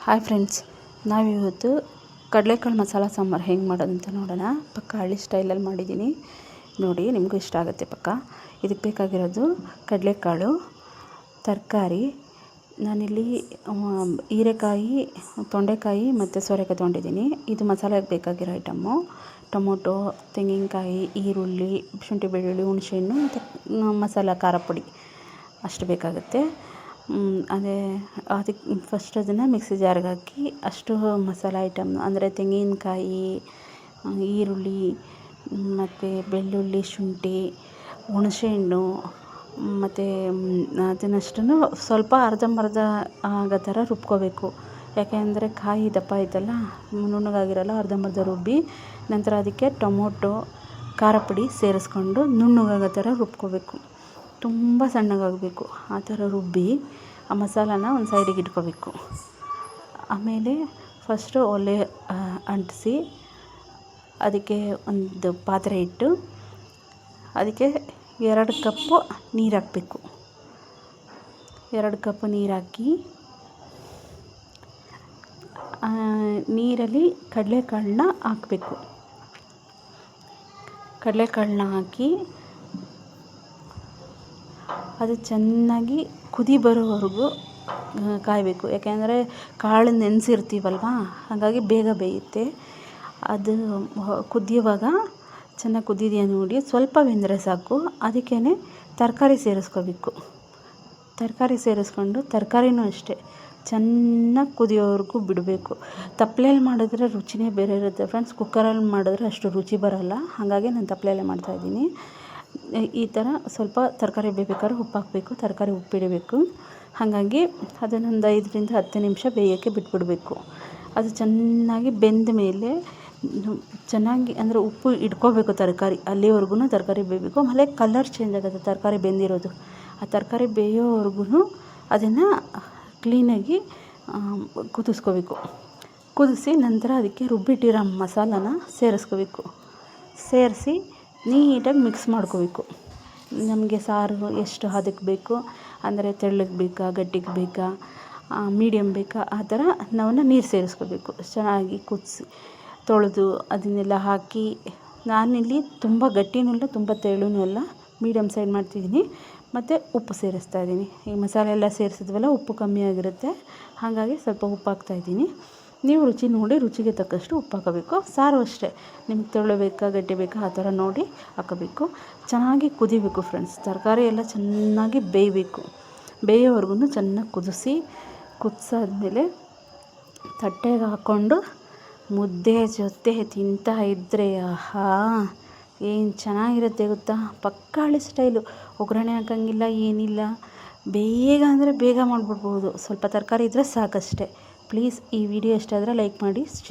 Hi friends, ನಾವಿವತ್ತು ಕಡಲೆಕಾಳು ಮಸಾಲ ಸಾಂಬಾರು ಹೆಂಗೆ ಮಾಡೋದಂತ ನೋಡೋಣ. ಪಕ್ಕ ಹಳ್ಳಿ ಸ್ಟೈಲಲ್ಲಿ ಮಾಡಿದ್ದೀನಿ ನೋಡಿ, ನಿಮಗೂ ಇಷ್ಟ ಆಗುತ್ತೆ ಪಕ್ಕ. ಇದಕ್ಕೆ ಬೇಕಾಗಿರೋದು ಕಡಲೆಕಾಳು, ತರಕಾರಿ. ನಾನಿಲ್ಲಿ ಹೀರೆಕಾಯಿ, ತೊಂಡೆಕಾಯಿ ಮತ್ತು ಸೋರೆಕಾಯಿ ತೊಗೊಂಡಿದ್ದೀನಿ. ಇದು ಮಸಾಲೆಗೆ ಬೇಕಾಗಿರೋ ಐಟಮ್ಮು. ಟೊಮೊಟೊ, ತೆಂಗಿನಕಾಯಿ, ಈರುಳ್ಳಿ, ಶುಂಠಿ ಬೆಳ್ಳುಳ್ಳಿ, ಹುಣಸೆಹಣ್ಣು ಮತ್ತು ಮಸಾಲ ಖಾರ ಪುಡಿ ಅಷ್ಟು ಬೇಕಾಗುತ್ತೆ. ಅದಕ್ಕೆ ಫಸ್ಟ್ ಅದನ್ನು ಮಿಕ್ಸಿ ಜಾರ್ಗೆ ಹಾಕಿ ಅಷ್ಟು ಮಸಾಲ ಐಟಮ್ ಅಂದರೆ ತೆಂಗಿನಕಾಯಿ, ಈರುಳ್ಳಿ ಮತ್ತು ಬೆಳ್ಳುಳ್ಳಿ, ಶುಂಠಿ, ಹುಣಸೆಹಣ್ಣು ಮತ್ತು ಅದನ್ನಷ್ಟನ್ನು ಸ್ವಲ್ಪ ಅರ್ಧಂಬರ್ಧ ಆಗೋ ಥರ ರುಬ್ಕೋಬೇಕು. ಯಾಕೆಂದರೆ ಕಾಯಿ ದಪ್ಪ ಐತಲ್ಲ, ನುಣ್ಣಗಾಗಿರಲ್ಲ. ಅರ್ಧಂಬರ್ಧ ರುಬ್ಬಿ ನಂತರ ಅದಕ್ಕೆ ಟೊಮೊಟೊ, ಖಾರ ಪುಡಿ ಸೇರಿಸ್ಕೊಂಡು ನುಣ್ಣಗಾಗೋ ಥರ ರುಬ್ಕೋಬೇಕು. ತುಂಬ ಸಣ್ಣಗಾಗಬೇಕು. ಆ ಥರ ರುಬ್ಬಿ ಆ ಮಸಾಲಾನ ಒಂದು ಸೈಡಿಗೆ ಇಟ್ಕೋಬೇಕು. ಆಮೇಲೆ ಫಸ್ಟು ಒಲೆ ಅಂಟಿಸಿ ಅದಕ್ಕೆ ಒಂದು ಪಾತ್ರೆ ಇಟ್ಟು ಅದಕ್ಕೆ 2 ಕಪ್ಪು ನೀರು ಹಾಕಬೇಕು. 2 ಕಪ್ ನೀರು ಹಾಕಿ ನೀರಲ್ಲಿ ಕಡಲೆಕಾಳನ್ನ ಹಾಕಬೇಕು. ಕಡಲೆಕಾಳನ್ನ ಹಾಕಿ ಅದು ಚೆನ್ನಾಗಿ ಕುದಿ ಬರೋವರೆಗೂ ಕಾಯಬೇಕು. ಯಾಕೆಂದರೆ ಕಾಳು ನೆನೆಸಿರ್ತೀವಲ್ವ, ಹಾಗಾಗಿ ಬೇಗ ಬೇಯುತ್ತೆ. ಅದು ಕುದಿಯುವಾಗ ಚೆನ್ನಾಗಿ ಕುದಿದೆಯಾ ನೋಡಿ, ಸ್ವಲ್ಪ ಬೆಂದರೆ ಸಾಕು. ಅದಕ್ಕೇ ತರಕಾರಿ ಸೇರಿಸ್ಕೋಬೇಕು. ತರಕಾರಿ ಸೇರಿಸ್ಕೊಂಡು ತರಕಾರಿನೂ ಅಷ್ಟೇ ಚೆನ್ನಾಗಿ ಕುದಿಯೋವರೆಗೂ ಬಿಡಬೇಕು. ತಪ್ಪಲೆಯಲ್ಲಿ ಮಾಡಿದ್ರೆ ರುಚಿನೇ ಬೇರೆ ಇರುತ್ತೆ ಫ್ರೆಂಡ್ಸ್. ಕುಕ್ಕರಲ್ಲಿ ಮಾಡಿದ್ರೆ ಅಷ್ಟು ರುಚಿ ಬರೋಲ್ಲ. ಹಾಗಾಗಿ ನಾನು ತಪ್ಪಲೆಯಲ್ಲೇ ಮಾಡ್ತಾಯಿದ್ದೀನಿ. ಈ ಥರ ಸ್ವಲ್ಪ ತರಕಾರಿ ಬೇಯಬೇಕಾದ್ರೆ ಉಪ್ಪು ಹಾಕಬೇಕು, ತರಕಾರಿ ಉಪ್ಪಿಡಬೇಕು. ಹಾಗಾಗಿ ಅದನ್ನೊಂದು 5ರಿಂದ 10 ನಿಮಿಷ ಬೇಯೋಕ್ಕೆ ಬಿಟ್ಬಿಡಬೇಕು. ಅದು ಚೆನ್ನಾಗಿ ಬೆಂದ ಮೇಲೆ ಚೆನ್ನಾಗಿ ಅಂದರೆ ಉಪ್ಪು ಇಟ್ಕೋಬೇಕು ತರಕಾರಿ. ಅಲ್ಲಿವರೆಗೂ ತರಕಾರಿ ಬೇಯಬೇಕು. ಆಮೇಲೆ ಕಲರ್ ಚೇಂಜ್ ಆಗುತ್ತೆ ತರಕಾರಿ ಬೆಂದಿರೋದು. ಆ ತರಕಾರಿ ಬೇಯೋವರೆಗೂ ಅದನ್ನು ಕ್ಲೀನಾಗಿ ಕುದಿಸ್ಕೋಬೇಕು. ಕುದಿಸಿ ನಂತರ ಅದಕ್ಕೆ ರುಬ್ಬಿಟ್ಟಿರೋ ಮಸಾಲಾನ ಸೇರಿಸ್ಕೋಬೇಕು. ಸೇರಿಸಿ ನೀಟಾಗಿ ಮಿಕ್ಸ್ ಮಾಡ್ಕೋಬೇಕು. ನಮಗೆ ಸಾರು ಎಷ್ಟು ಹದಕ್ಕೆ ಬೇಕು, ಅಂದರೆ ತೆಳ್ಳಗೆ ಬೇಕಾ, ಗಟ್ಟಿಗೆ ಬೇಕಾ, ಮೀಡಿಯಮ್ ಬೇಕಾ, ಆ ಥರ ನಾವನ್ನ ನೀರು ಸೇರಿಸ್ಕೋಬೇಕು. ಚೆನ್ನಾಗಿ ಕುದಿಸಿ ತೊಳೆದು ಅದನ್ನೆಲ್ಲ ಹಾಕಿ, ನಾನಿಲ್ಲಿ ತುಂಬ ಗಟ್ಟಿನೂ ಇಲ್ಲ, ತುಂಬ ತೆಳ್ಳನೂ ಇಲ್ಲ, ಮೀಡಿಯಮ್ ಸೈಡ್ ಮಾಡ್ತಿದ್ದೀನಿ. ಮತ್ತು ಉಪ್ಪು ಸೇರಿಸ್ತಾ ಇದ್ದೀನಿ. ಈ ಮಸಾಲೆ ಎಲ್ಲ ಸೇರಿಸಿದ್ವಲ್ಲ, ಉಪ್ಪು ಕಮ್ಮಿ ಆಗಿರುತ್ತೆ. ಹಾಗಾಗಿ ಸ್ವಲ್ಪ ಉಪ್ಪು ಹಾಕ್ತಾಯಿದ್ದೀನಿ. ನೀವು ರುಚಿ ನೋಡಿ, ರುಚಿಗೆ ತಕ್ಕಷ್ಟು ಉಪ್ಪು ಹಾಕೋಬೇಕು. ಸಾರು ಅಷ್ಟೇ, ನಿಮ್ಗೆ ತೆಳು ಬೇಕಾ, ಗಟ್ಟಿ ಬೇಕಾ, ಆ ಥರ ನೋಡಿ ಹಾಕೋಬೇಕು. ಚೆನ್ನಾಗಿ ಕುದಿಬೇಕು ಫ್ರೆಂಡ್ಸ್. ತರಕಾರಿ ಎಲ್ಲ ಚೆನ್ನಾಗಿ ಬೇಯಬೇಕು. ಬೇಯೋವರೆಗೂ ಚೆನ್ನಾಗಿ ಕುದಿಸಾದ್ಮೇಲೆ ತಟ್ಟೆಗೆ ಹಾಕ್ಕೊಂಡು ಮುದ್ದೆ ಜೊತೆ ತಿಂತಾ ಇದ್ದರೆ ಆಹಾ ಏನು ಚೆನ್ನಾಗಿರುತ್ತೆ ಗೊತ್ತಾ. ಪಕ್ಕ ಹಳ್ಳಿ ಸ್ಟೈಲು. ಒಗ್ಗರಣೆ ಹಾಕೋಂಗಿಲ್ಲ, ಏನಿಲ್ಲ. ಬೇಗ ಅಂದರೆ ಬೇಗ ಮಾಡಿಬಿಡ್ಬೋದು. ಸ್ವಲ್ಪ ತರಕಾರಿ ಇದ್ದರೆ ಸಾಕಷ್ಟೆ. ಪ್ಲೀಸ್ ಈ ವಿಡಿಯೋ ಇಷ್ಟ ಆದರೆ ಲೈಕ್ ಮಾಡಿ.